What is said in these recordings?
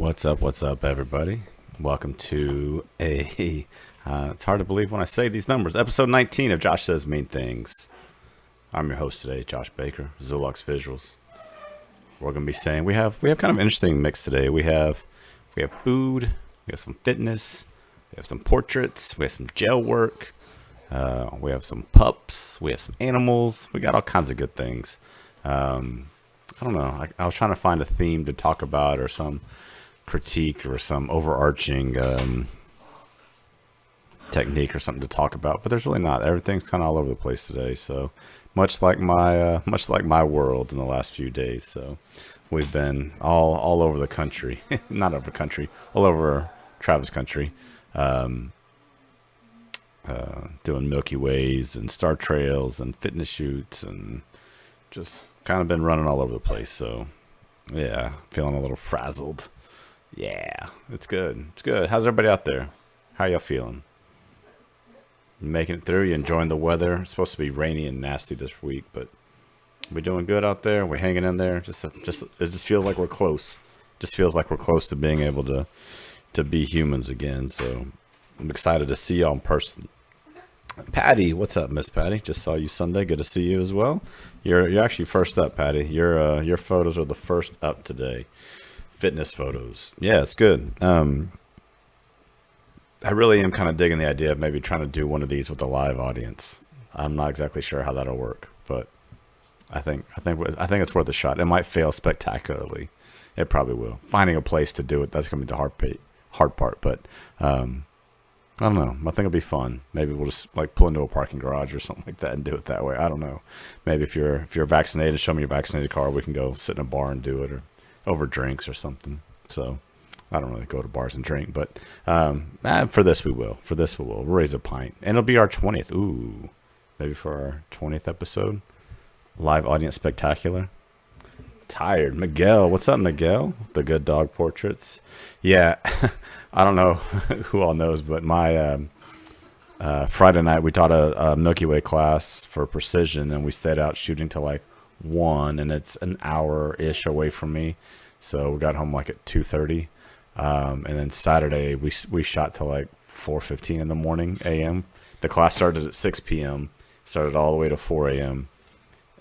What's up, everybody? Welcome to it's hard to believe when I say these numbers. Episode 19 of Josh Says Mean Things. I'm your host today, Josh Baker, Zulux Visuals. We're going to be saying we have kind of an interesting mix today. We have food, we have some fitness, we have some portraits, we have some gel work, we have some pups, we have some animals. We got all kinds of good things. I don't know. I was trying to find a theme to talk about or some critique or some overarching technique or something to talk about, but there's really not. Everything's kind of all over the place today. So much like my world in the last few days. So we've been all over the country, not over the country, all over Travis country, doing Milky Ways and Star Trails and fitness shoots and just kind of been running all over the place. So yeah, feeling a little frazzled. Yeah, it's good. It's good. How's everybody out there? How y'all feeling? You making it through? You enjoying the weather? It's supposed to be rainy and nasty this week, but we doing good out there. We're hanging in there. It just feels like we're close. Just feels like we're close to being able to be humans again. So I'm excited to see y'all in person. Patty, what's up, Miss Patty? Just saw you Sunday. Good to see you as well. You're actually first up, Patty. Your photos are the first up today. Fitness photos. Yeah, it's good. I really am kind of digging the idea of maybe trying to do one of these with a live audience. I'm not exactly sure how that'll work, but I think it's worth a shot. It might fail spectacularly. It probably will. Finding a place to do it, that's gonna be the hard part. But I don't know. I think it'll be fun. Maybe we'll just like pull into a parking garage or something like that and do it that way. I don't know. Maybe if you're vaccinated, show me your vaccinated card. We can go sit in a bar and do it, or over drinks or something. So I don't really go to bars and drink, but for this we will. We'll raise a pint, and it'll be our 20th. Ooh, maybe for our 20th episode, live audience spectacular. Tired Miguel, what's up, Miguel? The good dog portraits. Yeah, I don't know who all knows, but my Friday night we taught a Milky Way class for precision, and we stayed out shooting till like 1, and it's an hour-ish away from me, so we got home like at 2:30, and then Saturday we shot till like 4:15 in the morning a.m. The class started at 6 p.m. started all the way to 4 a.m.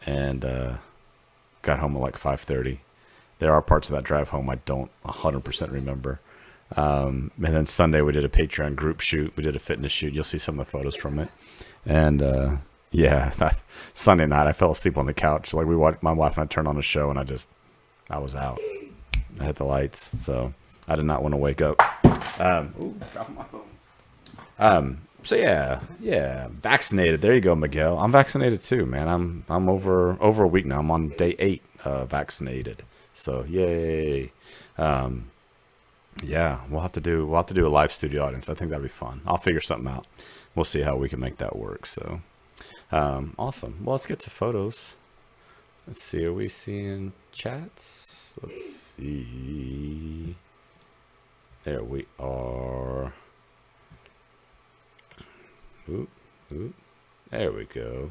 and got home at like 5:30. There are parts of that drive home I don't 100% remember. And then Sunday we did a Patreon group shoot. We did a fitness shoot. You'll see some of the photos from it. And yeah, Sunday night I fell asleep on the couch. Like my wife and I turned on a show, and I was out. I hit the lights, so I did not want to wake up. Dropping my phone. So yeah, vaccinated. There you go, Miguel. I'm vaccinated too, man. I'm over a week now. I'm on day 8 vaccinated. So yay. Yeah, we'll have to do a live studio audience. I think that'd be fun. I'll figure something out. We'll see how we can make that work. So awesome. Well, let's get to photos. Let's see. Are we seeing chats? Let's see. There we are. Oop. There we go.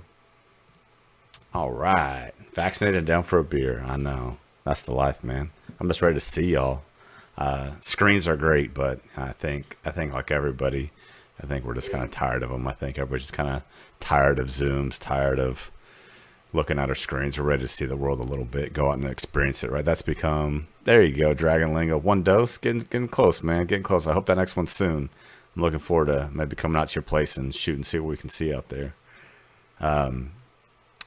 All right. Vaccinated and down for a beer. I know. That's the life, man. I'm just ready to see y'all. Screens are great, but I think like everybody, I think we're just kind of tired of them. I think everybody's just kind of tired of Zooms, tired of looking at our screens. We're ready to see the world a little bit, go out and experience it, right? That's become, there you go, Dragon Lingo. 1 dose, getting close, man, getting close. I hope that next one's soon. I'm looking forward to maybe coming out to your place and shoot and see what we can see out there.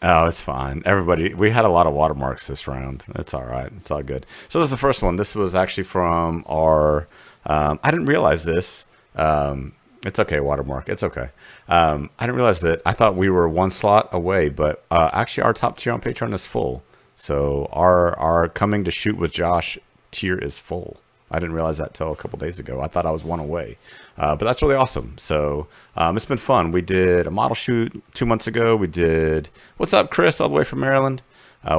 Oh, it's fine. Everybody, we had a lot of watermarks this round. It's all right. It's all good. So this is the first one. This was actually from our, I didn't realize this. It's okay, watermark. It's okay. I didn't realize that. I thought we were 1 slot away, but actually our top tier on Patreon is full. So our coming to shoot with Josh tier is full. I didn't realize that till a couple days ago. I thought I was 1 away, but that's really awesome. So it's been fun. We did a model shoot 2 months ago. We did, what's up, Chris, all the way from Maryland.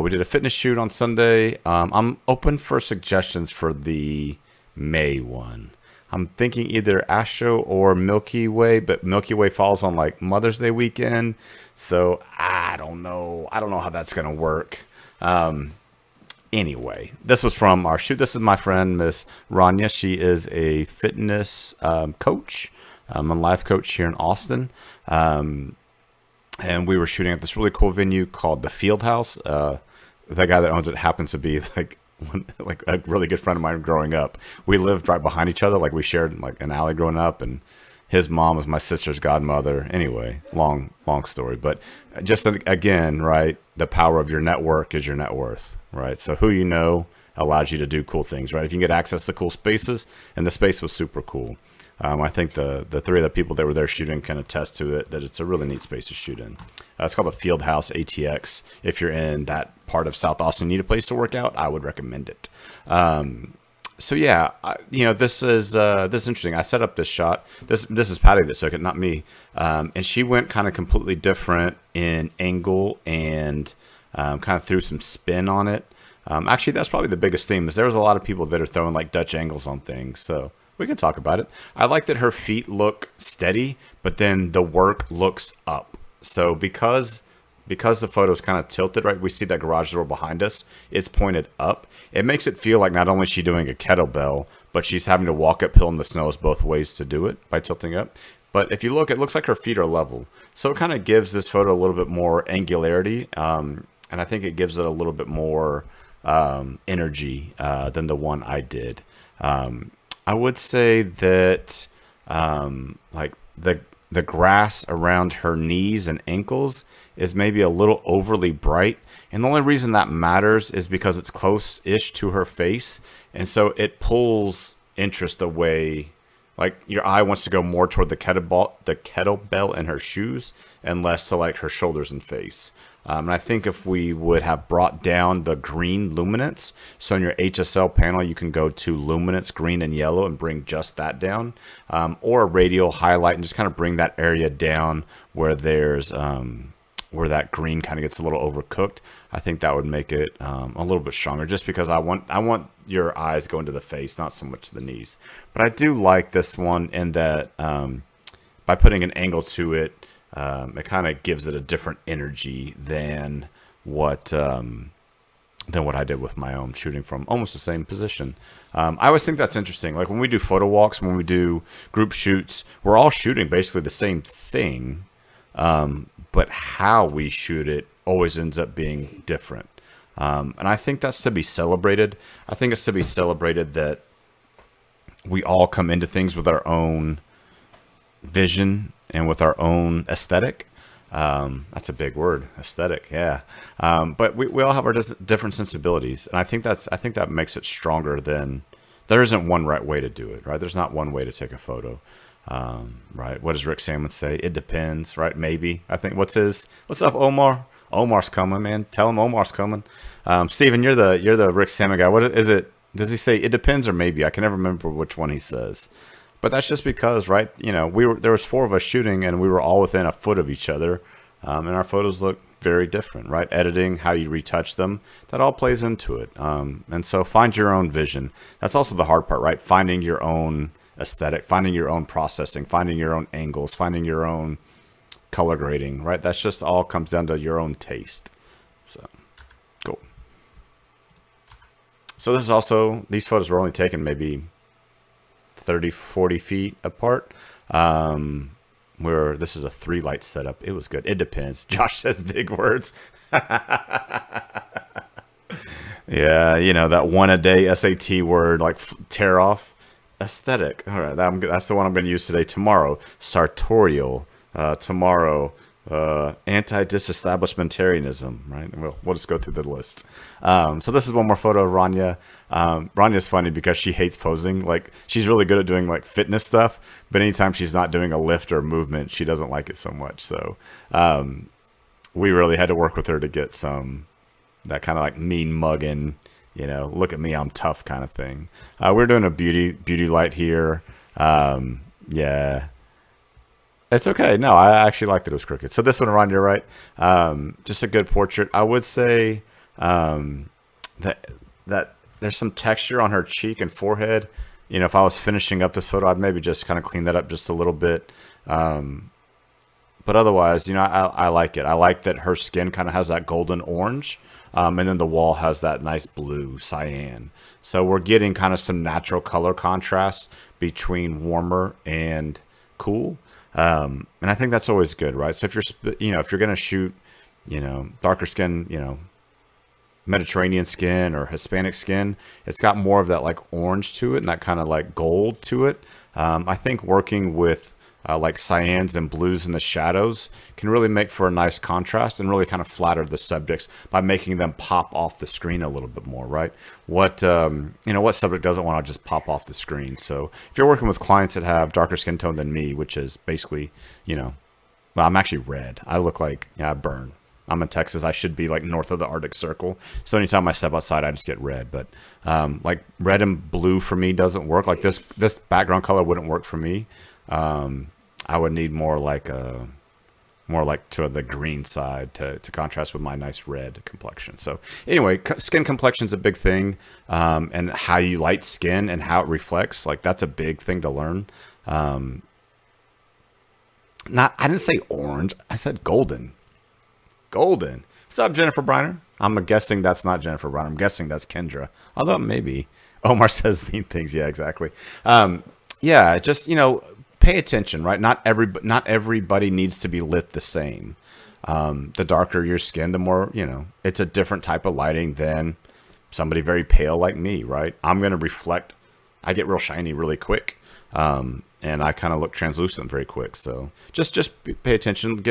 We did a fitness shoot on Sunday. I'm open for suggestions for the May one. I'm thinking either Astro or Milky Way, but Milky Way falls on like Mother's Day weekend. So I don't know how that's going to work. Anyway, this was from our shoot. This is my friend, Miss Rania. She is a fitness coach, a life coach here in Austin. And we were shooting at this really cool venue called the Field House. The guy that owns it happens to be like a really good friend of mine growing up. We lived right behind each other. Like we shared like an alley growing up, and his mom was my sister's godmother. Anyway, long story, but just again, right? The power of your network is your net worth, right? So who you know allows you to do cool things, right? If you can get access to cool spaces, and the space was super cool. I think the three of the people that were there shooting can attest to it, that it's a really neat space to shoot in. It's called the Field House ATX. If you're in that part of South Austin, need a place to work out, I would recommend it. So yeah, this is interesting. I set up this shot. This is Patty that took it, not me. And she went kind of completely different in angle and kind of threw some spin on it. Actually, that's probably the biggest theme. Is there was a lot of people that are throwing like Dutch angles on things. So we can talk about it. I like that her feet look steady, but then the work looks up. So because the photo is kind of tilted, right? We see that garage door behind us. It's pointed up. It makes it feel like not only is she doing a kettlebell, but she's having to walk uphill in the snows both ways to do it by tilting up. But if you look, it looks like her feet are level. So it kind of gives this photo a little bit more angularity. And I think it gives it a little bit more energy than the one I did. I would say that like the grass around her knees and ankles is maybe a little overly bright. And the only reason that matters is because it's close-ish to her face. And so it pulls interest away. Like your eye wants to go more toward the kettlebell in her shoes and less to like her shoulders and face. And I think if we would have brought down the green luminance, so in your HSL panel, you can go to luminance, green and yellow, and bring just that down, or a radial highlight and just kind of bring that area down where there's where that green kind of gets a little overcooked. I think that would make it a little bit stronger, just because I want your eyes going to the face, not so much to the knees. But I do like this one in that by putting an angle to it, it kind of gives it a different energy than what I did with my own, shooting from almost the same position. I always think that's interesting. Like when we do photo walks, when we do group shoots, we're all shooting basically the same thing, but how we shoot it always ends up being different. And I think that's to be celebrated. I think it's to be celebrated that we all come into things with our own vision and with our own aesthetic. That's a big word, aesthetic. Yeah. But we all have our different sensibilities. And I think that makes it stronger than, there isn't one right way to do it, right? There's not one way to take a photo. Right. What does Rick Salmon say? It depends, right? Maybe. I think what's up, Omar? Omar's coming, man. Tell him Omar's coming. Steven, you're the Rick Salmon guy. What is it? Does he say it depends or maybe? I can never remember which one he says. But that's just because, right? There was 4 of us shooting, and we were all within a foot of each other, and our photos look very different, right? Editing, how you retouch them, that all plays into it. And so find your own vision. That's also the hard part, right? Finding your own aesthetic, finding your own processing, finding your own angles, finding your own color grading, right? That's just all comes down to your own taste. So cool. So this is also, these photos were only taken maybe 30, 40 feet apart. Where this is a 3 light setup. It was good. It depends. Josh says big words. Yeah, that one a day SAT word, like tear off. Aesthetic. All right, that's the one I'm going to use today. Tomorrow, sartorial. Tomorrow, anti-disestablishmentarianism, right? We'll just go through the list. So this is one more photo of Rania. Ranya's funny because she hates posing. Like, she's really good at doing like fitness stuff, but anytime she's not doing a lift or movement, she doesn't like it so much. So we really had to work with her to get that kind of like mean mugging, look at me, I'm tough kind of thing. We're doing a beauty light here. Yeah. It's okay. No, I actually liked it. It was crooked. So this one around your right, just a good portrait. I would say that there's some texture on her cheek and forehead. If I was finishing up this photo, I'd maybe just kind of clean that up just a little bit. But otherwise, I like it. I like that her skin kind of has that golden orange, and then the wall has that nice blue cyan. So we're getting kind of some natural color contrast between warmer and cool, and I think that's always good, right? So if if you're gonna shoot, darker skin, Mediterranean skin or Hispanic skin, it's got more of that like orange to it and that kind of like gold to it. I think working with like cyans and blues in the shadows can really make for a nice contrast and really kind of flatter the subjects by making them pop off the screen a little bit more, right? What subject doesn't want to just pop off the screen? So if you're working with clients that have darker skin tone than me, which is basically, well, I'm actually red. I look like, I burn. I'm in Texas. I should be like north of the Arctic Circle. So anytime I step outside, I just get red. But like red and blue for me doesn't work. Like this background color wouldn't work for me. I would need more like to the green side to contrast with my nice red complexion. So anyway, skin complexion is a big thing, and how you light skin and how it reflects. Like that's a big thing to learn. I didn't say orange. I said golden. Golden. What's up, Jennifer Briner? I'm guessing that's not Jennifer Briner. I'm guessing that's Kendra. Although maybe. Omar says mean things. Yeah, exactly. Yeah, just, pay attention, right? Not everybody needs to be lit the same. The darker your skin, the more, it's a different type of lighting than somebody very pale like me, right? I'm going to reflect. I get real shiny really quick. And I kind of look translucent very quick. So just pay attention,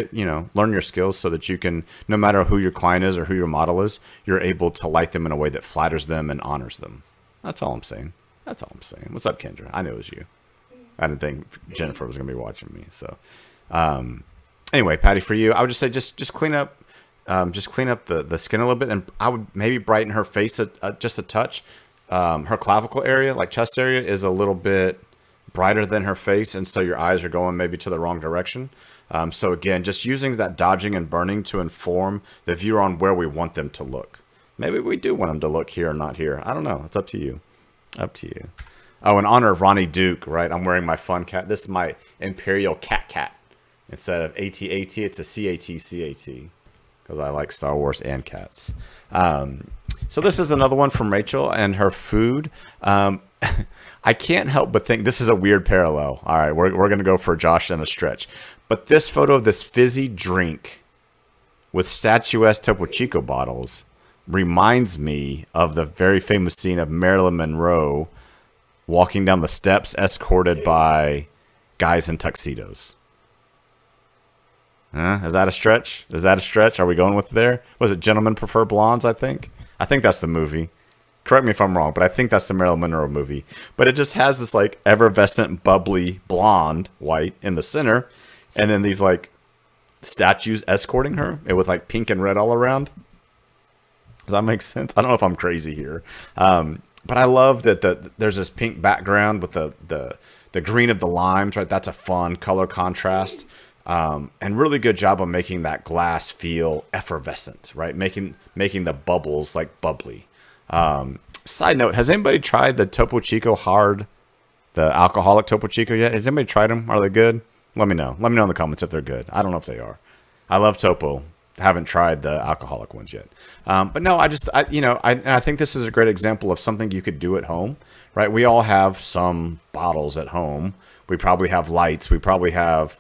learn your skills so that you can, no matter who your client is or who your model is, you're able to light them in a way that flatters them and honors them. That's all I'm saying. What's up, Kendra? I knew it was you. I didn't think Jennifer was going to be watching me. So anyway, Patty, for you, I would just say, just clean up, the skin a little bit. And I would maybe brighten her face just a touch. Her clavicle area, like chest area, is a little bit brighter than her face, and so your eyes are going maybe to the wrong direction. So again, just using that dodging and burning to inform the viewer on where we want them to look. Maybe we do want them to look here or not here. I don't know. It's up to you. Oh, in honor of Ronnie Duke, right? I'm wearing my fun cat. This is my Imperial Cat. Instead of AT-AT, it's a CAT because I like Star Wars and cats. So this is another one from Rachel and her food. I can't help but think this is a weird parallel. All right, we're going to go for Josh and a stretch. But this photo of this fizzy drink with statuesque Topo Chico bottles reminds me of the very famous scene of Marilyn Monroe walking down the steps escorted by guys in tuxedos. Is that a stretch? Are we going with there? Was it Gentlemen Prefer Blondes, I think? I think that's the movie. Correct me if I'm wrong, but I think that's the Marilyn Monroe movie. But it just has this like effervescent, bubbly blonde, white in the center, and then these like statues escorting her, and with like pink and red all around. Does that make sense? I don't know if I'm crazy here, but I love that there's this pink background with the green of the limes. Right, that's a fun color contrast, and really good job of making that glass feel effervescent. Right, making the bubbles like bubbly. Side note, has anybody tried the Topo Chico Hard, the alcoholic Topo Chico yet? Has anybody tried them? Are they good? Let me know. Let me know in the comments if they're good. I don't know if they are. I love Topo. Haven't tried the alcoholic ones yet. But no, I think this is a great example of something you could do at home, right? We all have some bottles at home. We probably have lights. We probably have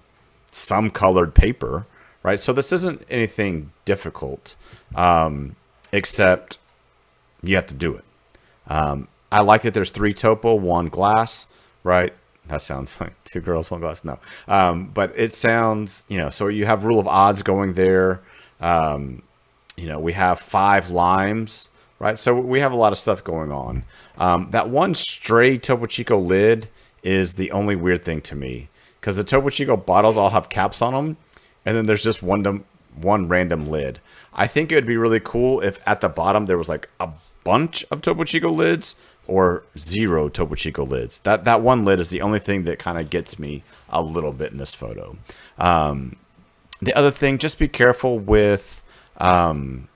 some colored paper, right? So this isn't anything difficult, except you have to do it. I like that there's 3 Topo, 1 glass, right? That sounds like 2 girls, 1 glass. No. But it sounds, so you have rule of odds going there. We have 5 limes, right? So we have a lot of stuff going on. That one stray Topo Chico lid is the only weird thing to me, because the Topo Chico bottles all have caps on them, and then there's just one random lid. I think it would be really cool if at the bottom there was like a bunch of Topo Chico lids or 0 Topo Chico lids. That one lid is the only thing that kind of gets me a little bit in this photo. The other thing, just be careful with zoom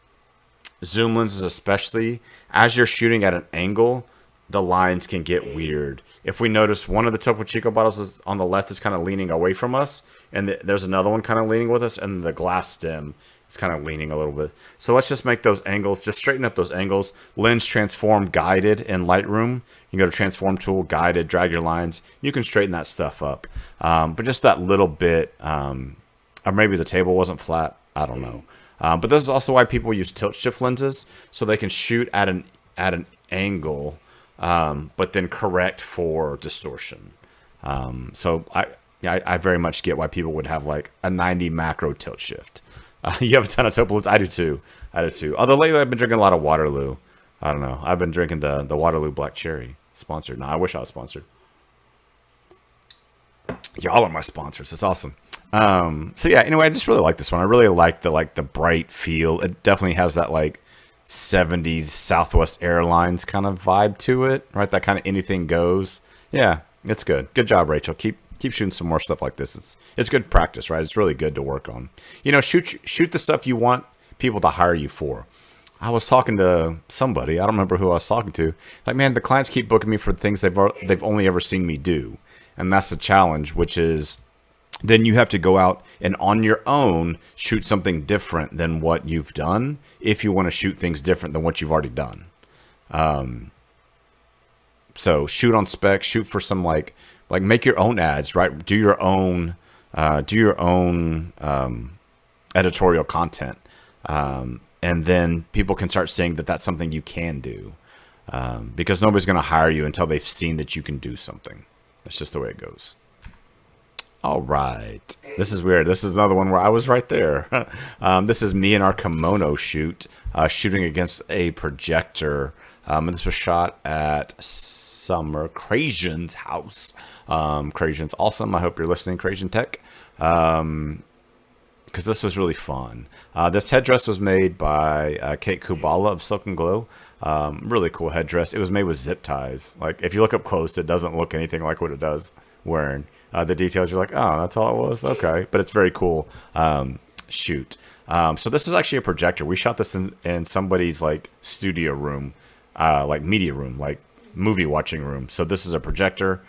lenses, especially as you're shooting at an angle. the lines can get weird. If we notice one of the Topo Chico bottles is on the left is kind of leaning away from us, and there's another one kind of leaning with us, and the glass stem is kind of leaning a little bit. So let's just make those angles, just straighten up those angles. Lens transform guided in Lightroom. You go to transform tool, guided, drag your lines. You can straighten that stuff up. But just that little bit, or maybe the table wasn't flat. I don't know. But this is also why people use tilt shift lenses, so they can shoot at an angle, but then correct for distortion. So I very much get why people would have like a 90 macro tilt shift. You have a ton of Topo lenses. I do too. Although lately I've been drinking a lot of Waterloo. I don't know. I've been drinking the Waterloo Black Cherry. Sponsored. No, I wish I was sponsored. Y'all are my sponsors. It's awesome. So yeah, anyway, I just really like this one. I really like the bright feel. It definitely has that like 70s Southwest Airlines kind of vibe to it, right? That kind of anything goes. Yeah, it's good. Good job, Rachel. Keep shooting some more stuff like this. It's good practice, right? It's really good to work on. You know, shoot the stuff you want people to hire you for. I was talking to somebody, I don't remember who I was talking to. Like, man, the clients keep booking me for things they've only ever seen me do. And that's the challenge, which is then you have to go out and on your own shoot something different than what you've done if you want to shoot things different than what you've already done. So shoot on spec, shoot for some like make your own ads, right? Do your own editorial content. And then people can start seeing that that's something you can do, because nobody's going to hire you until they've seen that you can do something. That's just the way it goes. All right. This is weird. This is another one where I was right there. This is me in our kimono shoot, shooting against a projector. And this was shot at Summer Crazian's house. Crazian's awesome. I hope you're listening, Crazian Tech. Because this was really fun. This headdress was made by Kate Kubala of Silk and Glow. Really cool headdress. It was made with zip ties. Like, if you look up close, it doesn't look anything like what it does wearing. The details, you're like, oh, that's all it was? Okay. But it's very cool shoot. So this is actually a projector. We shot this in somebody's, like, studio room, like media room, like movie watching room. So this is a projector.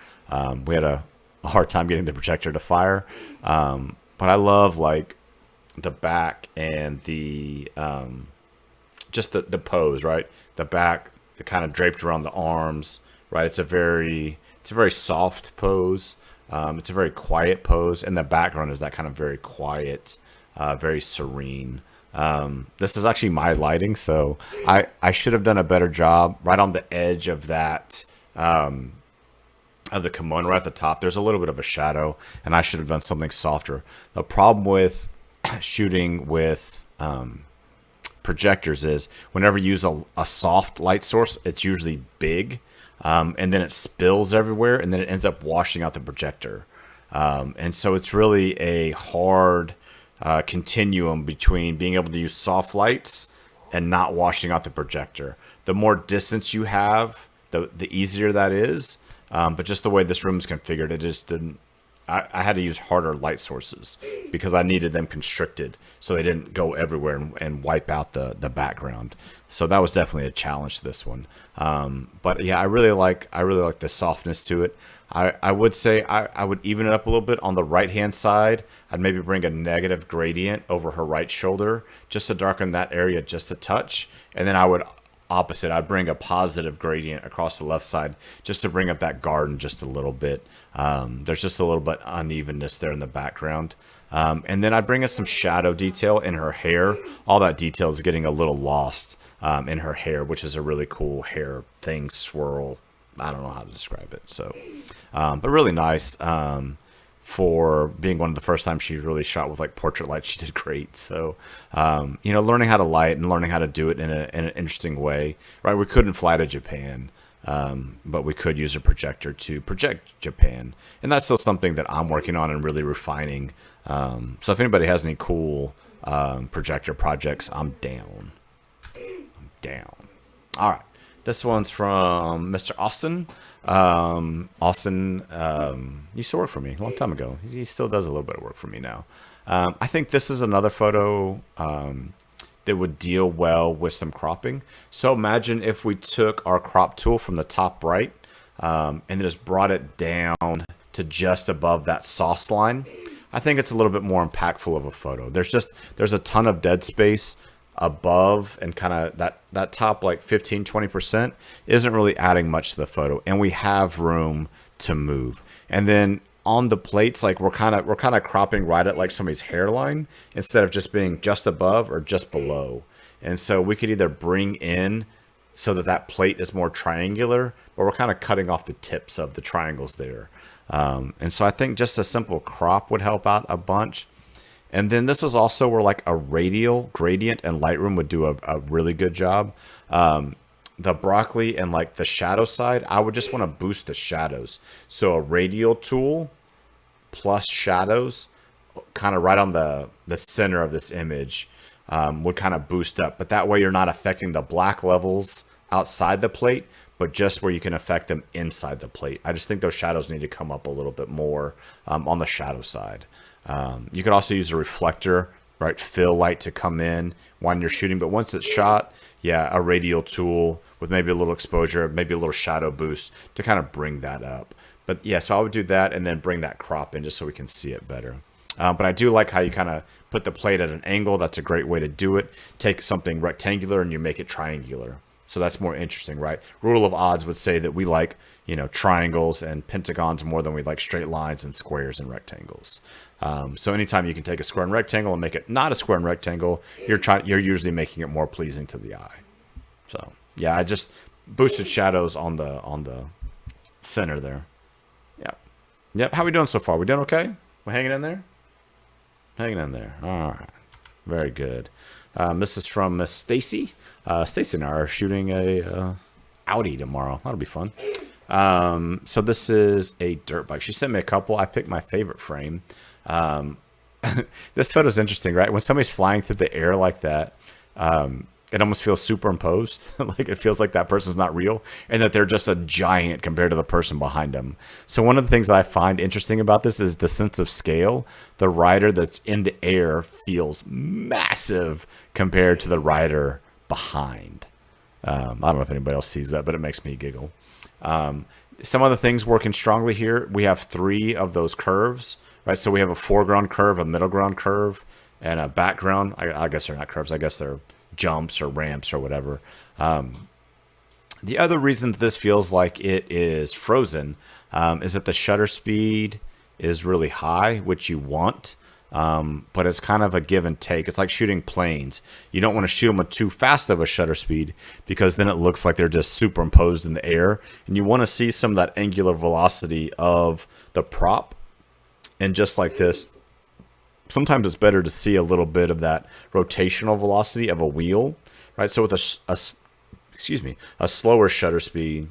We had a hard time getting the projector to fire. But I love, like, the back and the just the pose, right? The back, the kind of draped around the arms, right? It's a very soft pose. It's a very quiet pose, and the background is that kind of very quiet, very serene. This is actually my lighting, so I should have done a better job right on the edge of that of the kimono right at the top. There's a little bit of a shadow, and I should have done something softer. The problem with shooting with projectors is whenever you use a soft light source, it's usually big, and then it spills everywhere, and then it ends up washing out the projector. And so it's really a hard continuum between being able to use soft lights and not washing out the projector. The more distance you have, the easier that is. But just the way this room is configured, it just didn't. I had to use harder light sources because I needed them constricted so they didn't go everywhere and wipe out the background. So that was definitely a challenge to this one. But yeah, I really like the softness to it. I would say I would even it up a little bit on the right hand side. I'd maybe bring a negative gradient over her right shoulder just to darken that area just a touch, and then I would opposite. I'd bring a positive gradient across the left side just to bring up that garden just a little bit. There's just a little bit unevenness there in the background. And then I'd bring us some shadow detail in her hair. All that detail is getting a little lost in her hair, which is a really cool hair thing, swirl. I don't know how to describe it. So, but really nice. For being one of the first times she really shot with like portrait light, she did great. So, learning how to light and learning how to do it in an interesting way, right? We couldn't fly to Japan, but we could use a projector to project Japan. And that's still something that I'm working on and really refining. So if anybody has any cool projector projects, I'm down. All right. This one's from Mr. Austin. Austin used to work for me a long time ago. He still does a little bit of work for me now. I think this is another photo that would deal well with some cropping. So imagine if we took our crop tool from the top right and just brought it down to just above that sauce line. I think it's a little bit more impactful of a photo. There's a ton of dead space above, and kind of that top like 15-20% isn't really adding much to the photo, and we have room to move. And then on the plates, like we're kind of cropping right at like somebody's hairline instead of just being just above or just below. And so we could either bring in so that plate is more triangular, but we're kind of cutting off the tips of the triangles there. And so I think just a simple crop would help out a bunch. And then this is also where like a radial gradient and Lightroom would do a really good job. The broccoli and like the shadow side, I would just want to boost the shadows. So a radial tool plus shadows kind of right on the center of this image would kind of boost up. But that way you're not affecting the black levels outside the plate, but just where you can affect them inside the plate. I just think those shadows need to come up a little bit more on the shadow side. You could also use a reflector, right? Fill light to come in when you're shooting. But once it's shot, yeah, a radial tool with maybe a little exposure, maybe a little shadow boost to kind of bring that up. But yeah, so I would do that and then bring that crop in just so we can see it better. But I do like how you kind of put the plate at an angle. That's a great way to do it. Take something rectangular and you make it triangular. So that's more interesting, right? Rule of odds would say that we like, triangles and pentagons more than we like straight lines and squares and rectangles. So anytime you can take a square and rectangle and make it not a square and rectangle, you're usually making it more pleasing to the eye. So yeah, I just boosted shadows on the center there. Yep. How we doing so far? We doing okay? We hanging in there? Hanging in there. All right. Very good. This is from Miss Stacy. Stacy and I are shooting a Audi tomorrow. That'll be fun. So this is a dirt bike. She sent me a couple. I picked my favorite frame. This photo's interesting, right? When somebody's flying through the air like that, it almost feels superimposed. Like it feels like that person's not real and that they're just a giant compared to the person behind them. So one of the things that I find interesting about this is the sense of scale. The rider that's in the air feels massive compared to the rider behind. I don't know if anybody else sees that, but it makes me giggle. Some other things working strongly here. We have 3 of those curves, right? So we have a foreground curve, a middle ground curve, and a background. I guess they're not curves. I guess they're jumps or ramps or whatever. The other reason that this feels like it is frozen is that the shutter speed is really high, which you want. But it's kind of a give and take. It's like shooting planes. You don't want to shoot them with too fast of a shutter speed because then it looks like they're just superimposed in the air. And you want to see some of that angular velocity of the prop. And just like this, sometimes it's better to see a little bit of that rotational velocity of a wheel, right? So with a slower shutter speed,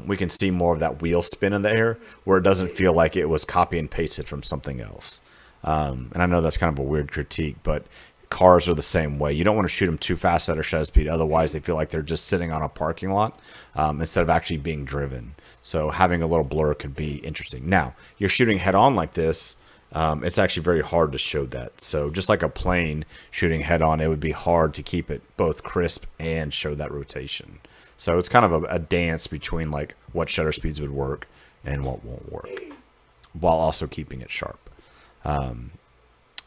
we can see more of that wheel spin in the air where it doesn't feel like it was copy and pasted from something else. And I know that's kind of a weird critique, but cars are the same way. You don't want to shoot them too fast at a shutter speed. Otherwise, they feel like they're just sitting on a parking lot instead of actually being driven. So having a little blur could be interesting. Now, you're shooting head on like this. It's actually very hard to show that. So just like a plane shooting head on, it would be hard to keep it both crisp and show that rotation. So it's kind of a dance between like what shutter speeds would work and what won't work while also keeping it sharp.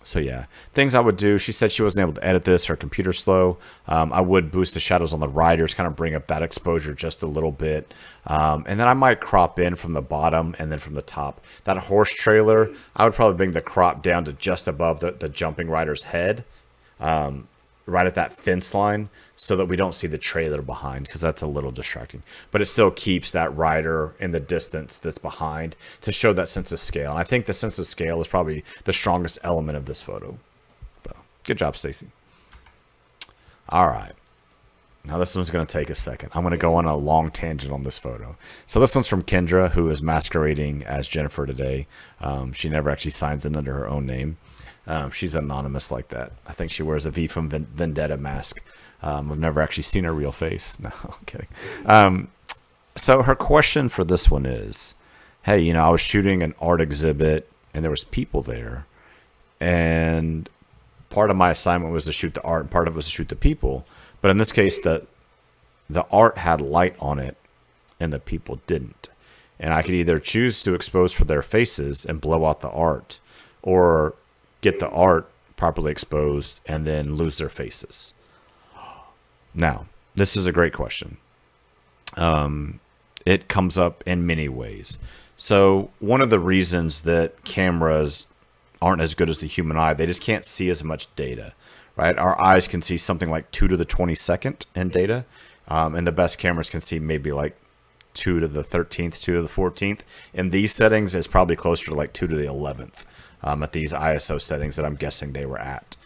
So yeah, things I would do. She said she wasn't able to edit this. Her computer's slow. I would boost the shadows on the riders, kind of bring up that exposure just a little bit. And then I might crop in from the bottom and then from the top. That horse trailer, I would probably bring the crop down to just above the jumping rider's head, right at that fence line, so that we don't see the trailer behind, because that's a little distracting. But it still keeps that rider in the distance that's behind to show that sense of scale. And I think the sense of scale is probably the strongest element of this photo. But good job, Stacy. All right. Now this one's going to take a second. I'm going to go on a long tangent on this photo. So this one's from Kendra, who is masquerading as Jennifer today. She never actually signs in under her own name. She's anonymous like that. I think she wears a V from Vendetta mask. I've never actually seen her real face. No, I'm kidding. So her question for this one is, hey, I was shooting an art exhibit and there was people there, and part of my assignment was to shoot the art and part of it was to shoot the people. But in this case, the art had light on it and the people didn't. And I could either choose to expose for their faces and blow out the art, or get the art properly exposed and then lose their faces. Now, this is a great question. It comes up in many ways. So one of the reasons that cameras aren't as good as the human eye, they just can't see as much data, right? Our eyes can see something like 2 to the 22nd in data. And the best cameras can see maybe like 2 to the 13th, 2 to the 14th. In these settings, it's probably closer to like 2 to the 11th at these ISO settings that I'm guessing they were at.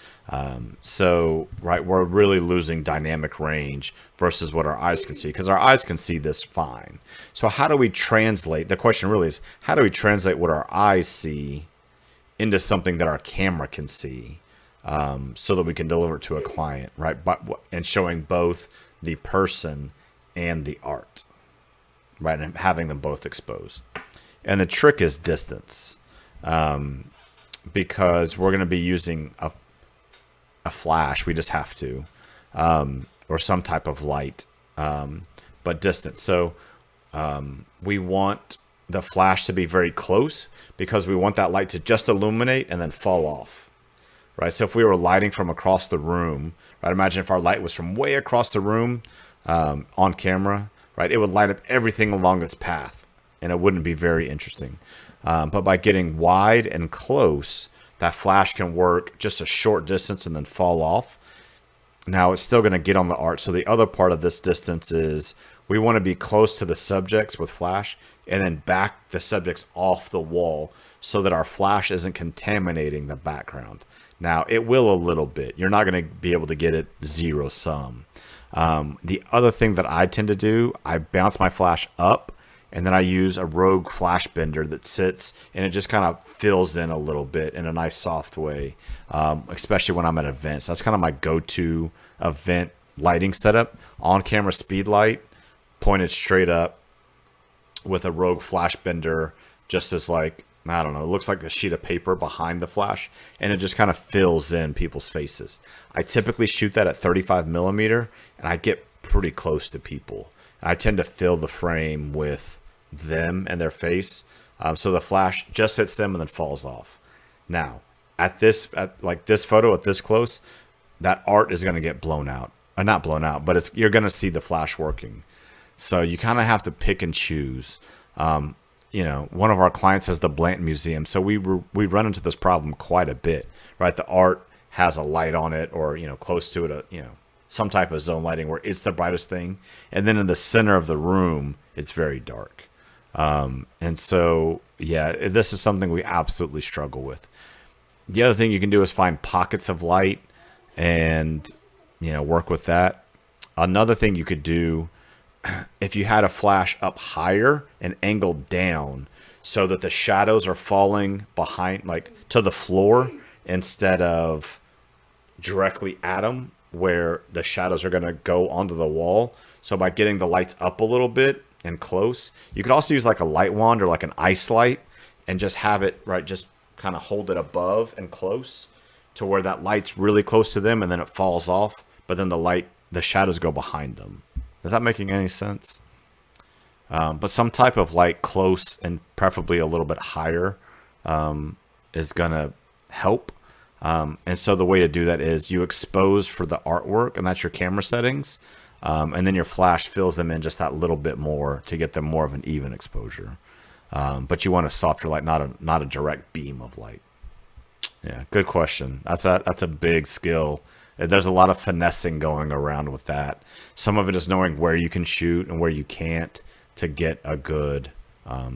So, right, we're really losing dynamic range versus what our eyes can see, because our eyes can see this fine. So how do we translate? The question really is, how do we translate what our eyes see into something that our camera can see, so that we can deliver it to a client, right? And showing both the person and the art, right? And having them both exposed. And the trick is distance, because we're going to be using a flash. We just have to, or some type of light, but distance. So we want the flash to be very close, because we want that light to just illuminate and then fall off, right? So if we were lighting from across the room, right? Imagine if our light was from way across the room on camera, right? It would light up everything along its path, and it wouldn't be very interesting. But by getting wide and close, that flash can work just a short distance and then fall off. Now it's still going to get on the art. So the other part of this distance is we want to be close to the subjects with flash and then back the subjects off the wall so that our flash isn't contaminating the background. Now it will a little bit. You're not going to be able to get it zero sum. The other thing that I tend to do, I bounce my flash up, and then I use a Rogue flash bender that sits and it just kind of fills in a little bit in a nice soft way, especially when I'm at events. That's kind of my go-to event lighting setup. On-camera speed light, pointed straight up with a Rogue flash bender, just as like, I don't know, it looks like a sheet of paper behind the flash, and it just kind of fills in people's faces. I typically shoot that at 35 millimeter, and I get pretty close to people. I tend to fill the frame with them and their face, so the flash just hits them and then falls off. Now at this photo at this close, that art is going to get blown out, or not blown out, but you're going to see the flash working. So you kind of have to pick and choose. One of our clients has the Blanton Museum, so we run into this problem quite a bit, right? The art has a light on it, or close to it, some type of zone lighting where it's the brightest thing, and then in the center of the room it's very dark. And so, yeah, this is something we absolutely struggle with. The other thing you can do is find pockets of light and, work with that. Another thing you could do, if you had a flash up higher and angled down so that the shadows are falling behind, like to the floor instead of directly at them, where the shadows are going to go onto the wall. So by getting the lights up a little bit and close, you could also use like a light wand or like an ice light and just have it, right, just kind of hold it above and close to where that light's really close to them, and then it falls off, but then the shadows go behind them. Is that making any sense? But some type of light close and preferably a little bit higher is gonna help. And so the way to do that is you expose for the artwork, and that's your camera settings. And then your flash fills them in just that little bit more to get them more of an even exposure. But you want a softer light, not a direct beam of light. Yeah, good question. That's a big skill. There's a lot of finessing going around with that. Some of it is knowing where you can shoot and where you can't to get a good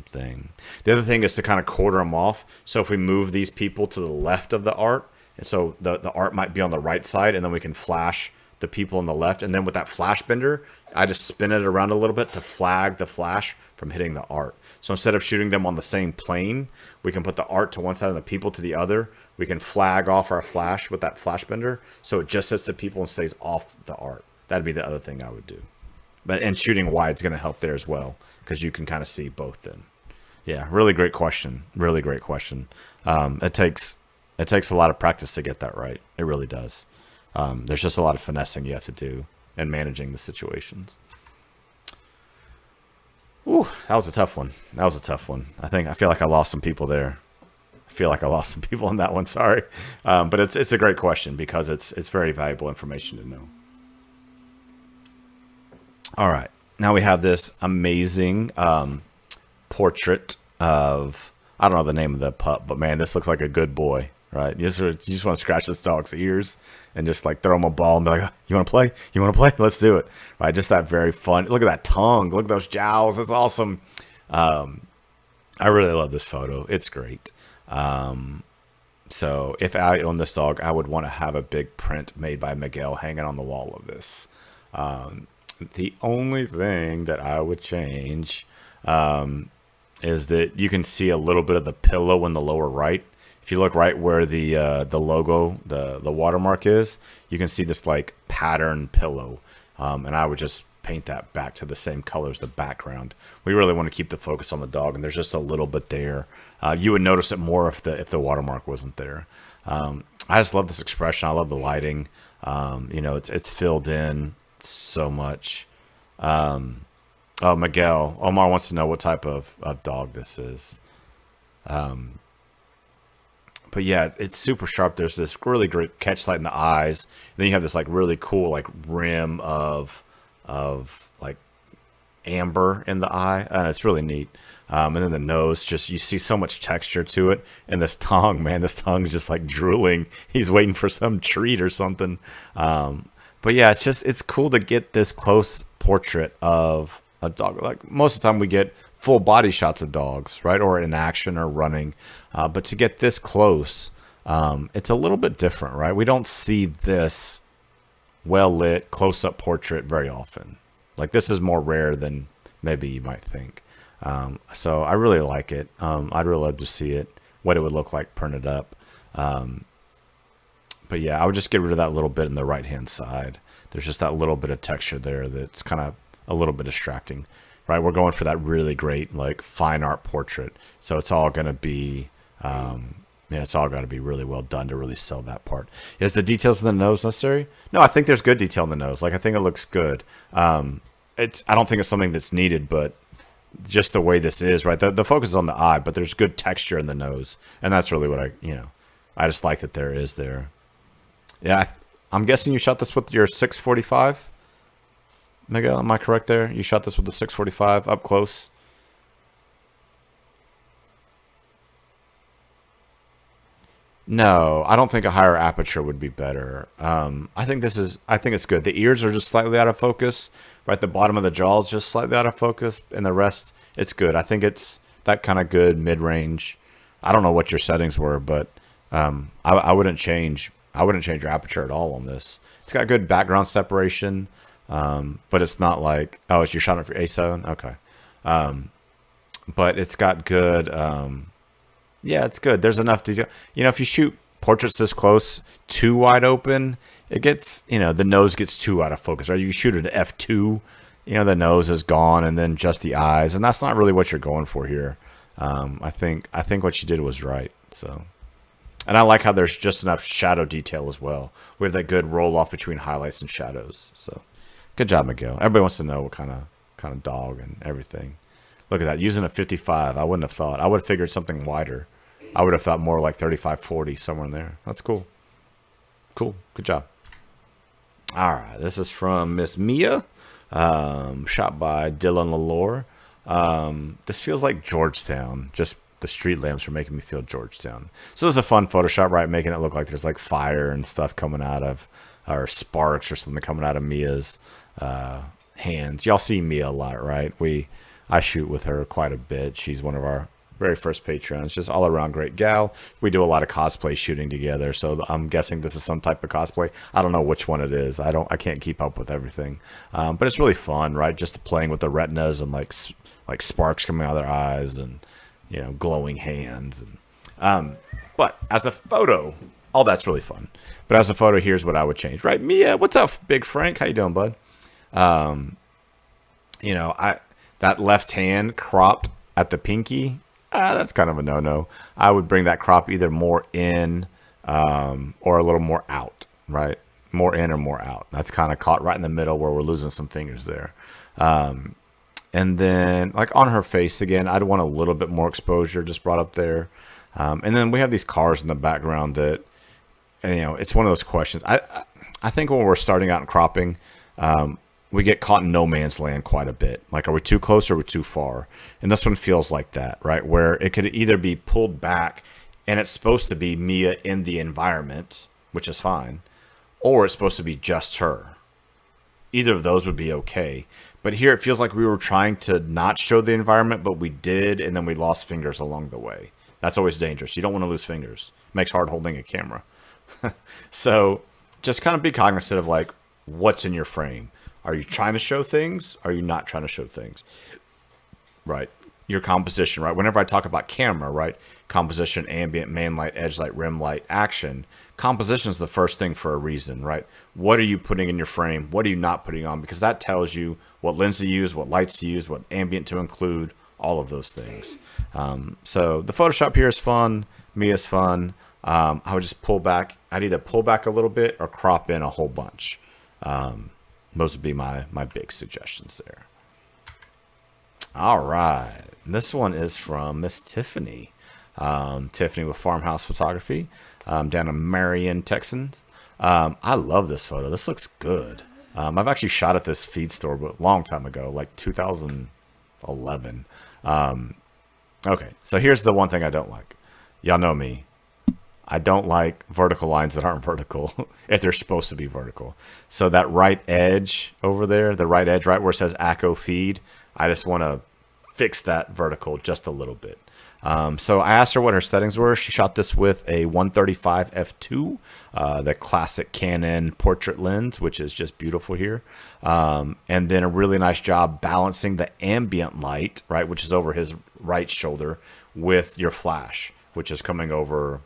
thing. The other thing is to kind of quarter them off. So if we move these people to the left of the art, and so the art might be on the right side, and then we can flash the people on the left. And then with that flash bender, I just spin it around a little bit to flag the flash from hitting the art. So instead of shooting them on the same plane, we can put the art to one side and the people to the other. We can flag off our flash with that flash bender, so it just hits the people and stays off the art. That'd be the other thing I would do. And shooting wide is going to help there as well, because you can kind of see both then. Yeah, really great question. Really great question. It takes It takes a lot of practice to get that right. It really does. There's just a lot of finessing you have to do and managing the situations. Ooh, that was a tough one. That was a tough one. I feel like I lost some people there. I feel like I lost some people on that one. Sorry, but it's a great question because it's very valuable information to know. All right, now we have this amazing portrait of, I don't know the name of the pup, but man, this looks like a good boy, right? You just want to scratch this dog's ears and just like throw him a ball and be like, "Oh, you want to play? You want to play? Let's do it." Right? Just that very fun. Look at that tongue. Look at those jowls. That's awesome. I really love this photo. It's great. So if I owned this dog, I would want to have a big print made by Miguel hanging on the wall of this. The only thing that I would change is that you can see a little bit of the pillow in the lower right. If you look right where the logo, the watermark is, you can see this like pattern pillow. And I would just paint that back to the same color as the background. We really want to keep the focus on the dog, and there's just a little bit there. You would notice it more if the watermark wasn't there. I just love this expression. I love the lighting. It's filled in so much. Oh, Miguel. Omar wants to know what type of dog this is. But yeah, it's super sharp. There's this really great catch light in the eyes. And then you have this like really cool like rim of like amber in the eye, and it's really neat. And then the nose, just you see so much texture to it. And this tongue, man, this tongue is just like drooling. He's waiting for some treat or something. But yeah, it's cool to get this close portrait of a dog. Like most of the time we get full body shots of dogs, right? Or in action or running. But to get this close, it's a little bit different, right? We don't see this well lit close up portrait very often. Like this is more rare than maybe you might think. So I really like it. I'd really love to see it, what it would look like printed up. But yeah, I would just get rid of that little bit in the right hand side. There's just that little bit of texture there that's kind of a little bit distracting, right? We're going for that really great like fine art portrait. So it's all going to be, it's all got to be really well done to really sell that part. Is the details of the nose necessary? No, I think there's good detail in the nose. Like I think it looks good. I don't think it's something that's needed, but just the way this is, right? The focus is on the eye, but there's good texture in the nose. And that's really what I just like that there is there. Yeah, I'm guessing you shot this with your 645, Miguel. Am I correct there? You shot this with the 645 up close. No, I don't think a higher aperture would be better. I think it's good. The ears are just slightly out of focus, right? The bottom of the jaw is just slightly out of focus, and the rest, it's good. I think it's that kind of good mid-range. I don't know what your settings were, but I wouldn't change. I wouldn't change your aperture at all on this. It's got good background separation, but it's not like, oh, you're shot it for A7? Okay. But it's got good, yeah, it's good. There's enough detail. If you shoot portraits this close, too wide open, it gets, the nose gets too out of focus, right? You shoot it at f2, the nose is gone and then just the eyes. And that's not really what you're going for here. I think what you did was right. So. And I like how there's just enough shadow detail as well. We have that good roll off between highlights and shadows. So good job, Miguel. Everybody wants to know what kind of dog and everything. Look at that. Using a 55. I wouldn't have thought. I would have figured something wider. I would have thought more like 35, 40, somewhere in there. That's cool. Cool. Good job. All right. This is from Miss Mia. Shot by Dylan Lalore. This feels like Georgetown. Just the street lamps are making me feel Georgetown. So this is a fun Photoshop, right? Making it look like there's like fire and stuff coming out of, or sparks or something coming out of Mia's hands. Y'all see Mia a lot, right? I shoot with her quite a bit. She's one of our very first Patreons. Just all around great gal. We do a lot of cosplay shooting together. So I'm guessing this is some type of cosplay. I don't know which one it is. I can't keep up with everything. But it's really fun, right? Just playing with the retinas and like sparks coming out of their eyes and, glowing hands. And but as a photo, all that's really fun. But as a photo, here's what I would change, right? Mia, what's up, Big Frank? How you doing, bud? That left hand cropped at the pinky, that's kind of a no-no. I would bring that crop either more in or a little more out, right? More in or more out. That's kind of caught right in the middle where we're losing some fingers there. And then like on her face again, I'd want a little bit more exposure just brought up there. And then we have these cars in the background that, it's one of those questions. I think when we're starting out and cropping, we get caught in no man's land quite a bit. Like, are we too close or are we too far? And this one feels like that, right? Where it could either be pulled back and it's supposed to be Mia in the environment, which is fine, or it's supposed to be just her. Either of those would be okay. But here it feels like we were trying to not show the environment, but we did, and then we lost fingers along the way. That's always dangerous. You don't want to lose fingers. It makes hard holding a camera. So just kind of be cognizant of like what's in your frame. Are you trying to show things? Are you not trying to show things? Right. Your composition, right? Whenever I talk about camera, right? Composition, ambient, main light, edge light, rim light, action. Composition is the first thing for a reason, right? What are you putting in your frame? What are you not putting on? Because that tells you what lens to use, what lights to use, what ambient to include, all of those things. So the Photoshop here is fun. Mia's fun. I would just pull back. I'd either pull back a little bit or crop in a whole bunch. Those would be my big suggestions there. All right. This one is from Miss Tiffany. Tiffany with Farmhouse Photography down in Marion, Texas. I love this photo. This looks good. I've actually shot at this feed store but a long time ago, like 2011. Okay, so here's the one thing I don't like. Y'all know me. I don't like vertical lines that aren't vertical if they're supposed to be vertical. So that right edge over there, the right edge right where it says ACO feed, I just want to fix that vertical just a little bit. So I asked her what her settings were. She shot this with a 135 f2, the classic Canon portrait lens, which is just beautiful here. And then a really nice job balancing the ambient light, right, which is over his right shoulder, with your flash, which is coming over,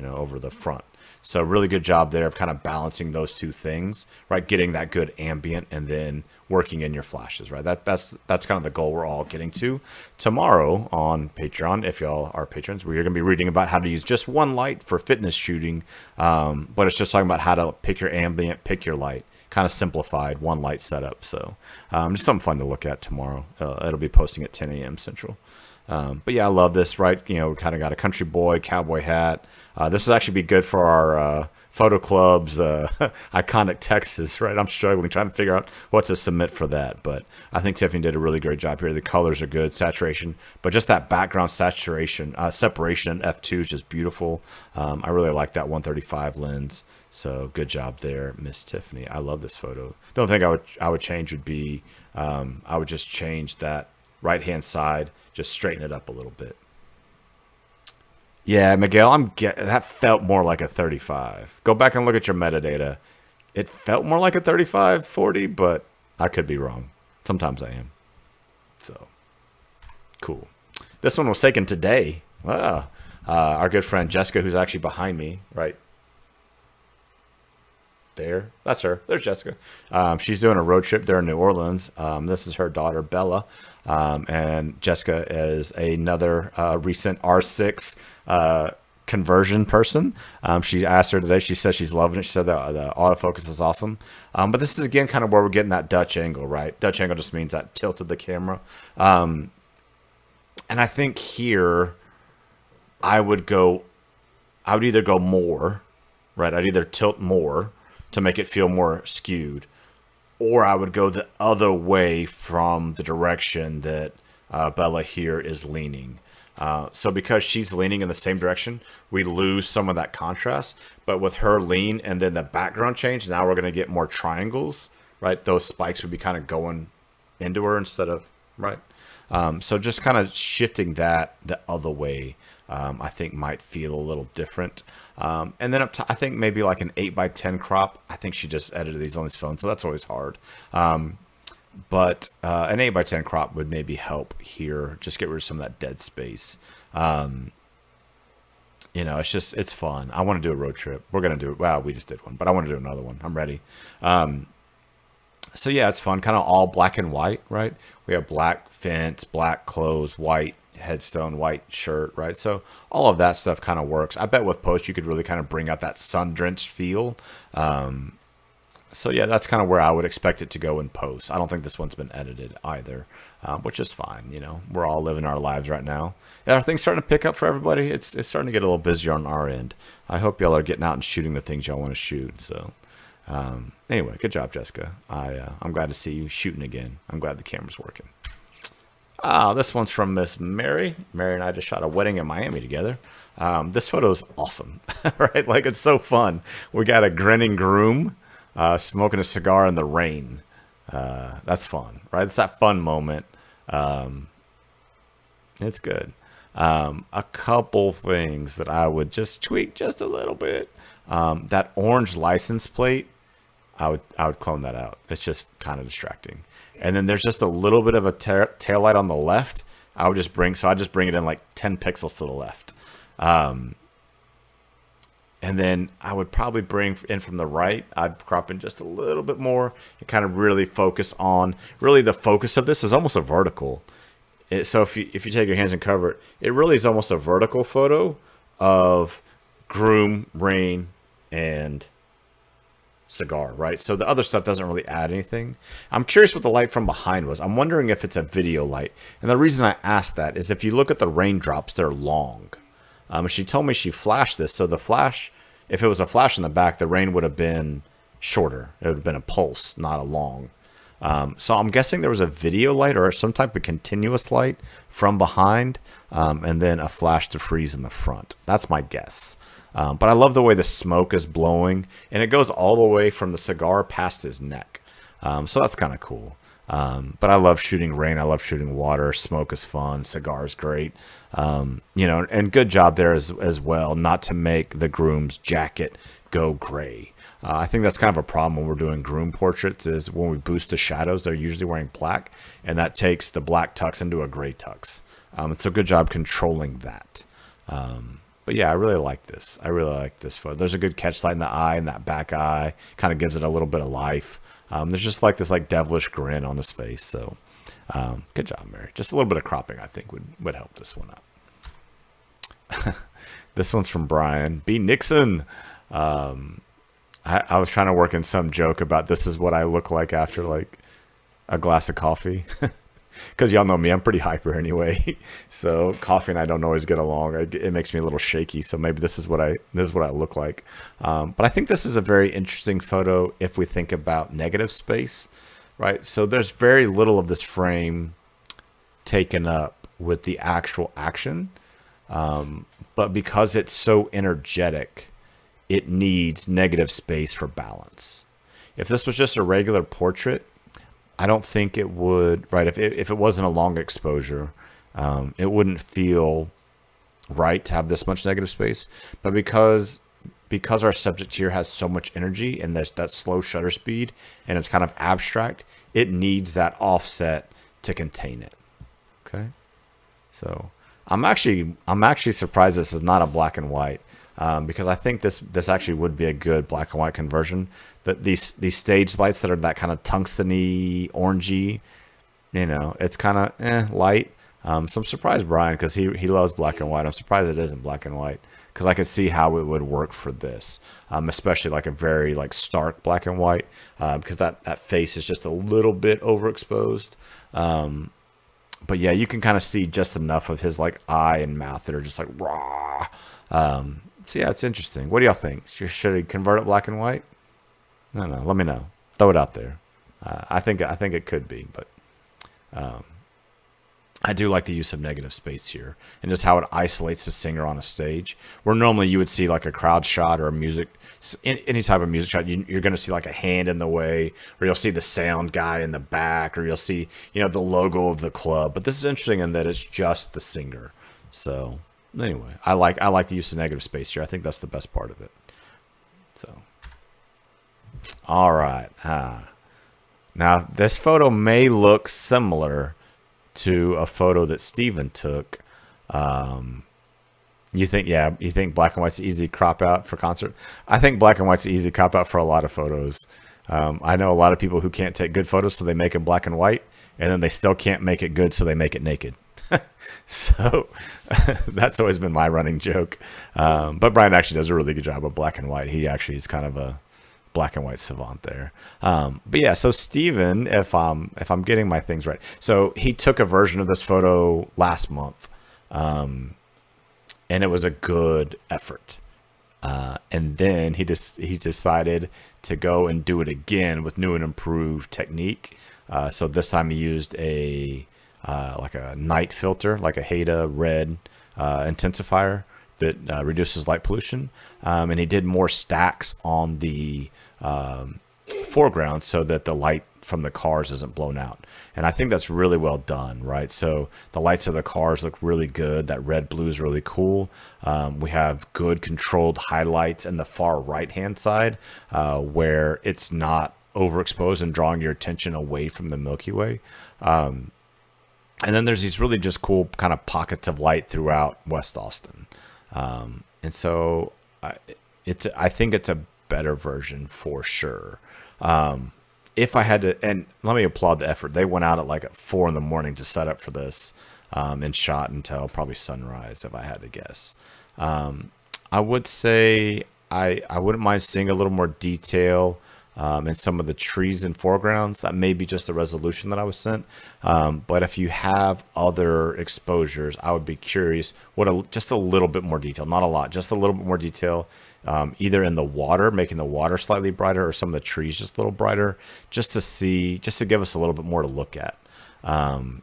over the front. So really good job there of kind of balancing those two things, right? Getting that good ambient and then working in your flashes, right? That's kind of the goal we're all getting to. Tomorrow on Patreon, if y'all are patrons, we're going to be reading about how to use just one light for fitness shooting. But it's just talking about how to pick your ambient, pick your light, kind of simplified one light setup. So just something fun to look at tomorrow. It'll be posting at 10 a.m. Central. But yeah, I love this, right? We kind of got a country boy, cowboy hat. This will actually be good for our photo club's iconic Texas, right? I'm struggling trying to figure out what to submit for that. But I think Tiffany did a really great job here. The colors are good, saturation, but just that background saturation, separation in F2 is just beautiful. I really like that 135 lens. So good job there, Miss Tiffany. I love this photo. The only thing I would change would be I would just change that right-hand side, just straighten it up a little bit. Yeah, Miguel, that felt more like a 35. Go back and look at your metadata. It felt more like a 35, 40, but I could be wrong. Sometimes I am. So, cool. This one was taken today. Wow. Our good friend Jessica, who's actually behind me, right there. That's her. There's Jessica. She's doing a road trip there in New Orleans. This is her daughter, Bella. And Jessica is another recent R6 conversion person. She asked her today. She said she's loving it. She said that the autofocus is awesome. But this is, again, kind of where we're getting that Dutch angle, right? Dutch angle just means that tilted the camera. And I think here I would either go more, right? I'd either tilt more to make it feel more skewed, or I would go the other way from the direction that Bella here is leaning. So because she's leaning in the same direction, we lose some of that contrast. But with her lean and then the background change, now we're going to get more triangles, right? Those spikes would be kind of going into her instead of, right? So just kind of shifting that the other way, I think might feel a little different. And then I think maybe like an 8x10 crop. I think she just edited these on his phone, so that's always hard. But an 8x10 crop would maybe help here. Just get rid of some of that dead space. It's fun. I want to do a road trip. We're going to do it. Well, we just did one, but I want to do another one. I'm ready. So yeah, it's fun. Kind of all black and white, right? We have black fence, black clothes, white headstone, white shirt, right? So all of that stuff kind of works. I bet with post you could really kind of bring out that sun-drenched feel. So yeah, that's kind of where I would expect it to go in post. I don't think this one's been edited either, which is fine. You know, we're all living our lives right now. And are things starting to pick up for everybody? It's starting to get a little busier on our end. I hope y'all are getting out and shooting the things y'all want to shoot. So anyway, good job, Jessica. I'm glad to see you shooting again. I'm glad the camera's working. This one's from Miss Mary. Mary and I just shot a wedding in Miami together. This photo is awesome, right? Like, it's so fun. We got a grinning groom smoking a cigar in the rain. That's fun, right? It's that fun moment. It's good. A couple things that I would just tweak just a little bit. That orange license plate, I would clone that out. It's just kind of distracting. And then there's just a little bit of a tail light on the left. I just bring it in like 10 pixels to the left. And then I would probably bring in from the right. I'd crop in just a little bit more and kind of really focus on, really the focus of this is almost a vertical. So if you take your hands and cover it, it really is almost a vertical photo of groom, rain, and cigar, right? So the other stuff doesn't really add anything. I'm curious what the light from behind was. I'm wondering if it's a video light. And the reason I asked that is if you look at the raindrops, they're long. She told me she flashed this. So the flash, if it was a flash in the back, the rain would have been shorter. It would have been a pulse, not a long. So I'm guessing there was a video light or some type of continuous light from behind, and then a flash to freeze in the front. That's my guess. But I love the way the smoke is blowing, and it goes all the way from the cigar past his neck. So that's kind of cool. But I love shooting rain. I love shooting water. Smoke is fun. Cigar is great. And good job there as well, not to make the groom's jacket go gray. I think that's kind of a problem when we're doing groom portraits is when we boost the shadows, they're usually wearing black, and that takes the black tux into a gray tux. So good job controlling that. But yeah, I really like this. I really like this photo. There's a good catch light in the eye and that back eye. Kind of gives it a little bit of life. There's just like this like devilish grin on his face. So good job, Mary. Just a little bit of cropping I think would help this one up. This one's from Brian B. Nixon. I was trying to work in some joke about this is what I look like after like a glass of coffee. Because y'all know me, I'm pretty hyper anyway. So coffee and I don't always get along. It makes me a little shaky. So maybe this is what I look like. But I think this is a very interesting photo if we think about negative space, right? So there's very little of this frame taken up with the actual action. But because it's so energetic, it needs negative space for balance. If this was just a regular portrait, I don't think it would, right? If it wasn't a long exposure, it wouldn't feel right to have this much negative space. But because our subject here has so much energy and there's that slow shutter speed and it's kind of abstract, it needs that offset to contain it. Okay. So I'm actually surprised this is not a black and white. Because I think this actually would be a good black and white conversion. That these stage lights that are that kind of tungsteny, orangey, it's kind of light. So I'm surprised Brian, because he loves black and white. I'm surprised it isn't black and white, because I could see how it would work for this, especially like a very like stark black and white, because that face is just a little bit overexposed. But yeah, you can kind of see just enough of his like eye and mouth that are just like raw. So yeah, it's interesting. What do y'all think? Should he convert it black and white? I don't know. Let me know. Throw it out there. I think it could be, but I do like the use of negative space here and just how it isolates the singer on a stage. Where normally you would see like a crowd shot or a music, any type of music shot, you're going to see like a hand in the way, or you'll see the sound guy in the back, or you'll see the logo of the club. But this is interesting in that it's just the singer. So. Anyway, I like the use of negative space here. I think that's the best part of it. So, all right. Now, this photo may look similar to a photo that Steven took. You think black and white's easy crop out for concert? I think black and white's easy crop out for a lot of photos. I know a lot of people who can't take good photos, so they make them black and white, and then they still can't make it good, so they make it naked. So that's always been my running joke. But Brian actually does a really good job of black and white. He actually is kind of a black and white savant there. But yeah, so Steven, if I'm getting my things right, so he took a version of this photo last month, and it was a good effort. And then he decided to go and do it again with new and improved technique. So this time he used a like a night filter, like a Haida red intensifier that reduces light pollution, and he did more stacks on the foreground so that the light from the cars isn't blown out. And I think that's really well done, right? So the lights of the cars look really good. That red blue is really cool. We have good controlled highlights in the far right hand side where it's not overexposed and drawing your attention away from the Milky Way. And then there's these really just cool kind of pockets of light throughout West Austin. And so I think it's a better version for sure. If I had to, and let me applaud the effort. They went out at 4 a.m. to set up for this, and shot until probably sunrise, if I had to guess. I would say I wouldn't mind seeing a little more detail in some of the trees and foregrounds. That may be just the resolution that I was sent. But if you have other exposures, I would be curious just a little bit more detail, not a lot, just a little bit more detail, either in the water, making the water slightly brighter, or some of the trees just a little brighter, just to give us a little bit more to look at. But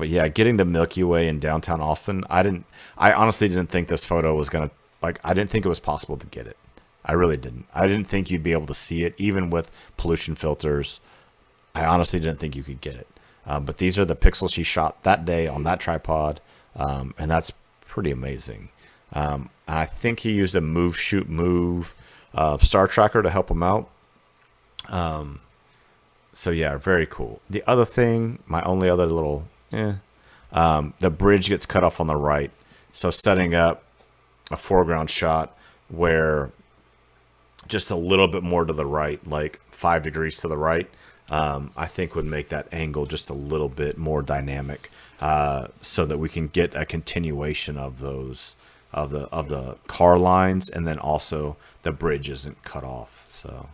yeah, getting the Milky Way in downtown Austin, I honestly didn't think this photo was gonna, I didn't think it was possible to get it. I really didn't. I didn't think you'd be able to see it, even with pollution filters. I honestly didn't think you could get it. But these are the pixels she shot that day on that tripod, and that's pretty amazing. And I think he used a move, shoot, move star tracker to help him out. So yeah, very cool. The other thing, my only other little, the bridge gets cut off on the right. So setting up a foreground shot where just a little bit more to the right, like 5 degrees to the right, I think would make that angle just a little bit more dynamic, so that we can get a continuation of those of the car lines, and then also the bridge isn't cut off. So,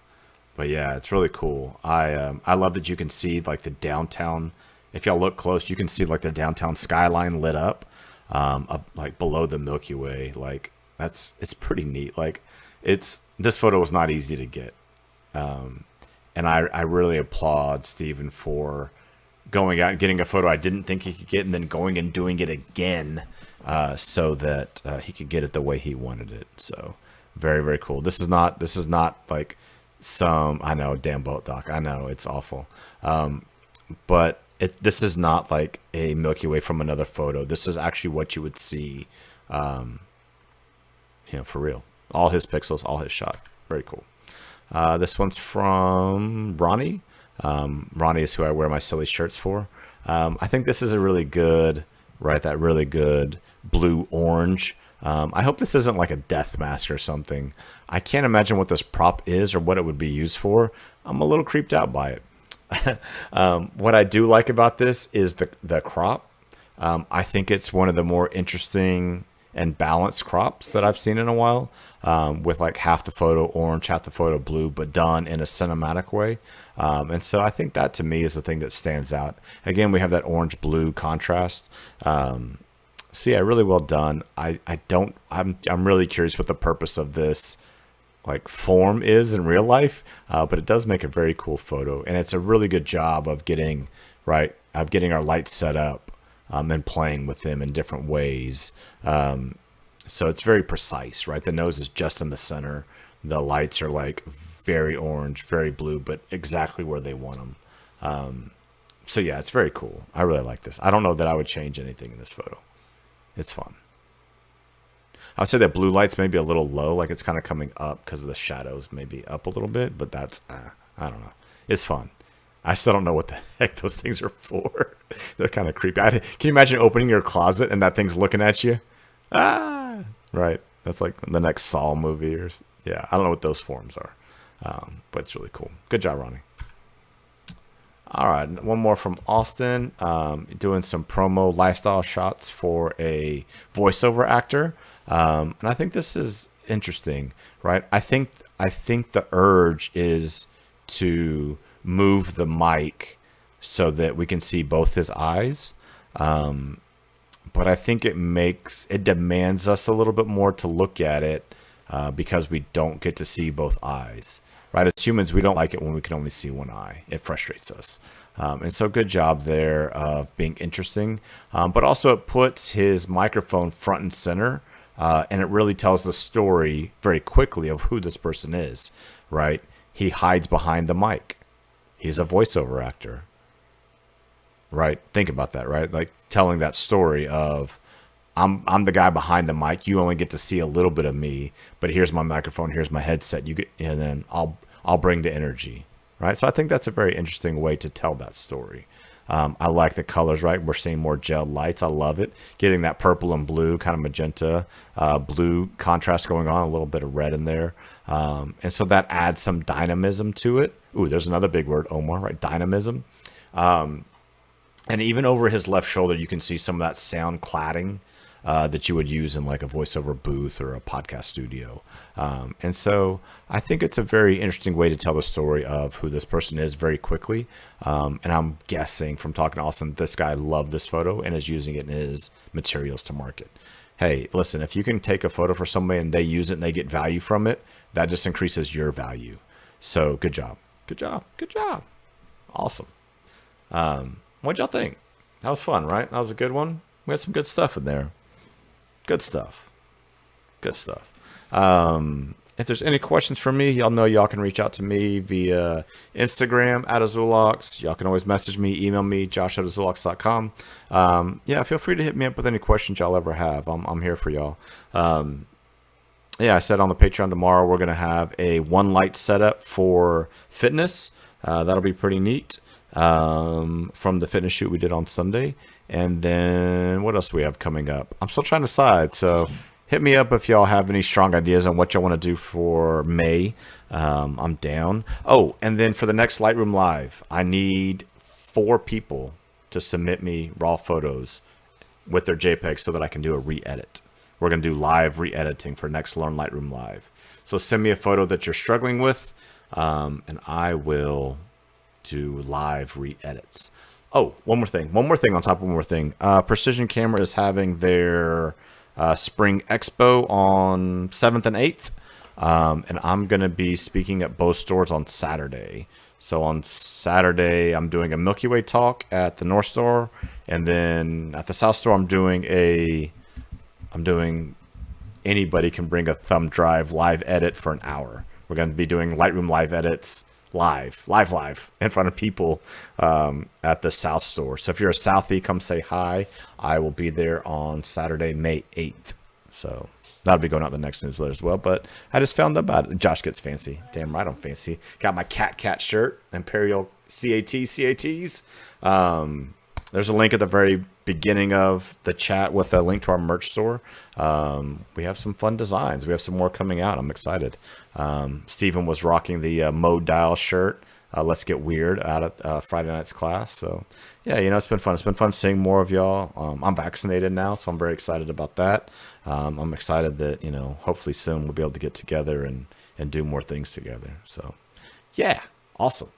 but yeah, it's really cool. I love that you can see the downtown. If y'all look close, you can see the downtown skyline lit up, below the Milky Way. It's pretty neat. This photo was not easy to get. And I really applaud Steven for going out and getting a photo I didn't think he could get, and then going and doing it again, so that he could get it the way he wanted it. So very, very cool. This is not like I know, damn boat doc. I know it's awful. But this is not like a Milky Way from another photo. This is actually what you would see, for real. All his pixels, all his shot. Very cool. This one's from Ronnie. Ronnie is who I wear my silly shirts for. I think this is a really good, that really good blue-orange. I hope this isn't like a death mask or something. I can't imagine what this prop is or what it would be used for. I'm a little creeped out by it. What I do like about this is the crop. I think it's one of the more interesting and balanced crops that I've seen in a while, with half the photo orange, half the photo blue, but done in a cinematic way. And so I think that to me is the thing that stands out. Again, we have that orange blue contrast. So yeah, really well done. I'm really curious what the purpose of this form is in real life, but it does make a very cool photo, and it's a really good job of getting our lights set up, and playing with them in different ways. So it's very precise, right? The nose is just in the center. The lights are very orange, very blue, but exactly where they want them. So yeah, it's very cool. I really like this. I don't know that I would change anything in this photo. It's fun. I would say that blue light's maybe a little low, it's kind of coming up because of the shadows, maybe up a little bit, but that's, I don't know. It's fun. I still don't know what the heck those things are for. They're kind of creepy. Can you imagine opening your closet and that thing's looking at you? Right. That's like the next Saw movie yeah, I don't know what those forms are. But it's really cool. Good job, Ronnie. All right, one more from Austin. Doing some promo lifestyle shots for a voiceover actor, and I think this is interesting, right? I think the urge is to move the mic so that we can see both his eyes. But I think it demands us a little bit more to look at it because we don't get to see both eyes. Right, as humans, we don't like it when we can only see one eye. It frustrates us. And so, good job there of being interesting. But also, it puts his microphone front and center, and it really tells the story very quickly of who this person is. Right, he hides behind the mic. He's a voiceover actor. Right, think about that. Right, like telling that story of I'm the guy behind the mic. You only get to see a little bit of me, but here's my microphone, here's my headset. You get, and then I'll bring the energy, right? So I think that's a very interesting way to tell that story. I like the colors, right? We're seeing more gel lights. I love it. Getting that purple and blue, kind of magenta, blue contrast going on, a little bit of red in there. And so that adds some dynamism to it. Ooh, there's another big word, Omar, right? Dynamism. And even over his left shoulder, you can see some of that sound cladding that you would use in like a voiceover booth or a podcast studio. And so I think it's a very interesting way to tell the story of who this person is very quickly. And I'm guessing from talking to Austin, this guy loved this photo and is using it in his materials to market. Hey, listen, if you can take a photo for somebody and they use it and they get value from it, that just increases your value. So good job. Good job. Good job. Awesome. What'd y'all think? That was fun, right? That was a good one. We had some good stuff in there. Good stuff. Good stuff. If there's any questions for me, y'all know y'all can reach out to me via Instagram @Azulox. Y'all can always message me, email me, josh@azulox.com. Yeah, feel free to hit me up with any questions y'all ever have. I'm here for y'all. Yeah, I said on the Patreon tomorrow, we're going to have a one light setup for fitness. That'll be pretty neat. From the fitness shoot we did on Sunday. And then what else do we have coming up? I'm still trying to decide. So hit me up if y'all have any strong ideas on what y'all want to do for May. I'm down. Oh, and then for the next Lightroom Live, I need 4 people to submit me raw photos with their JPEG so that I can do a re-edit. We're going to do live re-editing for next Learn Lightroom Live. So send me a photo that you're struggling with, and I will do live re-edits. Oh, one more thing on top of one more thing. Precision Camera is having their Spring Expo on 7th and 8th. And I'm going to be speaking at both stores on Saturday. So on Saturday, I'm doing a Milky Way talk at the North store. And then at the South store, I'm doing anybody can bring a thumb drive live edit for an hour. We're going to be doing Lightroom live edits live in front of people at the South store. So if you're a Southie, come say hi. I will be there on Saturday, May 8th. So that'll be going out in the next newsletter as well. But I just found out about it. Josh gets fancy. Damn right I'm fancy. Got my cat shirt, Imperial CATs. There's a link at the very beginning of the chat with a link to our merch store. We have some fun designs. We have some more coming out. I'm excited. Steven was rocking the Mode Dial shirt. Let's Get Weird out at Friday night's class. So yeah, it's been fun. It's been fun seeing more of y'all. I'm vaccinated now, so I'm very excited about that. I'm excited that, hopefully soon we'll be able to get together and do more things together. So yeah, awesome.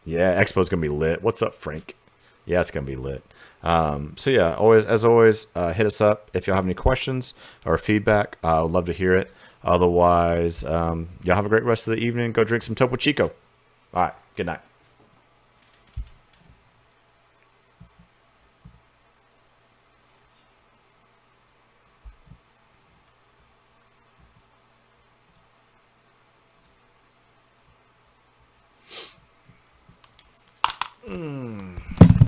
Yeah, Expo's gonna be lit. What's up, Frank? Yeah, it's gonna be lit. So yeah, as always, hit us up if y'all have any questions or feedback. I'd love to hear it. Otherwise, y'all have a great rest of the evening. Go drink some Topo Chico. All right, good night.